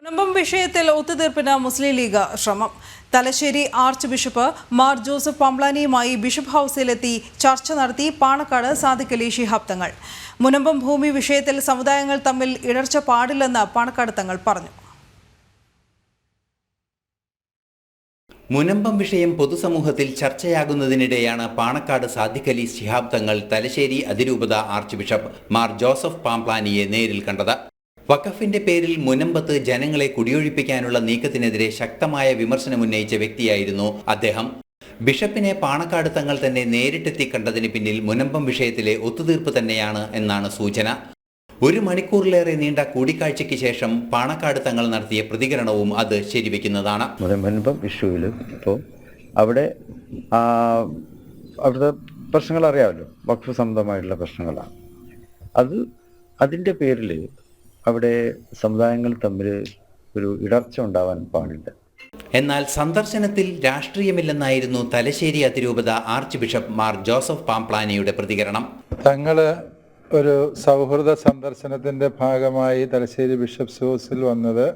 മുനമ്പം വിഷയത്തിൽ ഒത്തുതീർപ്പിന് മുസ്ലിം ലീഗ് ശ്രമം. Thalassery archbishop Mar Joseph പാംപ്ലാനിയുമായി ബിഷപ്പ് ഹൌസിലെത്തി ചർച്ച നടത്തി പാണക്കാട് സാദിഖ് അലി ശിഹാബ് തങ്ങൾ. മുനമ്പം ഭൂമി വിഷയത്തിൽ സമുദായങ്ങൾ തമ്മിൽ ഇടർച്ച പാടില്ലെന്ന് പാണക്കാട് തങ്ങൾ പറഞ്ഞു. മുനമ്പം വിഷയം പൊതുസമൂഹത്തിൽ ചർച്ചയാകുന്നതിനിടെയാണ് പാണക്കാട് സാദിഖ് അലി ശിഹാബ് തങ്ങൾ തലശ്ശേരി അതിരൂപത ആർച്ച് ബിഷപ്പ് മാർ ജോസഫ് പാംപ്ലാനിയെ നേരിൽ കണ്ടത്. വഖഫിന്റെ പേരിൽ മുനമ്പത്ത് ജനങ്ങളെ കുടിയൊഴിപ്പിക്കാനുള്ള നീക്കത്തിനെതിരെ ശക്തമായ വിമർശനമുന്നയിച്ച വ്യക്തിയായിരുന്നു അദ്ദേഹം. ബിഷപ്പിനെ പാണക്കാട് തങ്ങൾ തന്നെ നേരിട്ടെത്തി കണ്ടതിന് പിന്നിൽ മുനമ്പം വിഷയത്തിലെ ഒത്തുതീർപ്പ് തന്നെയാണ് എന്നാണ് സൂചന. 1 മണിക്കൂറിലേറെ നീണ്ട കൂടിക്കാഴ്ചയ്ക്ക് ശേഷം പാണക്കാട് തങ്ങൾ നടത്തിയ പ്രതികരണവും അത് ശരിവെക്കുന്നതാണ്. മുനമ്പം ഇഷ്യൂവിൽ ഇപ്പോൾ അവിടുത്തെ പ്രശ്നങ്ങൾ അറിയാമല്ലോ, വഖഫ് സംബന്ധമായിട്ടുള്ള പ്രശ്നങ്ങളാണ്. അതിൻ്റെ പേരിൽ അവിടെ സമുദായങ്ങൾ തമ്മിൽ ഒരു ഇടർച്ച ഉണ്ടാവാൻ പാടില്ല. എന്നാൽ സന്ദർശനത്തിൽ രാഷ്ട്രീയമില്ലെന്നായിരുന്നു തലശ്ശേരി അതിരൂപത ആർച്ച് ബിഷപ്പ് മാർ ജോസഫ് പാംപ്ലാനിയുടെ പ്രതികരണം. തങ്ങള് ഒരു സൗഹൃദ സന്ദർശനത്തിന്റെ ഭാഗമായി തലശ്ശേരി ബിഷപ്സ് ഹൗസിൽ വന്നത്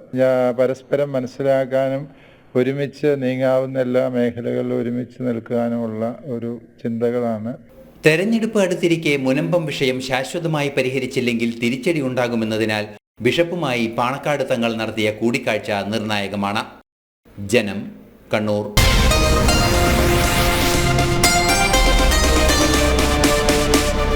പരസ്പരം മനസ്സിലാക്കാനും ഒരുമിച്ച് നീങ്ങാവുന്ന എല്ലാ മേഖലകളിലും ഒരുമിച്ച് നിൽക്കാനുമുള്ള ഒരു ചിന്തകളാണ്. തെരഞ്ഞെടുപ്പ് അടുത്തിരിക്കെ മുനമ്പം വിഷയം ശാശ്വതമായി പരിഹരിച്ചില്ലെങ്കിൽ തിരിച്ചടി ഉണ്ടാകുമെന്നതിനാൽ ബിഷപ്പുമായി പാണക്കാട് തങ്ങൾ നടത്തിയ കൂടിക്കാഴ്ച നിർണായകമാണ്. ജനം, കണ്ണൂർ.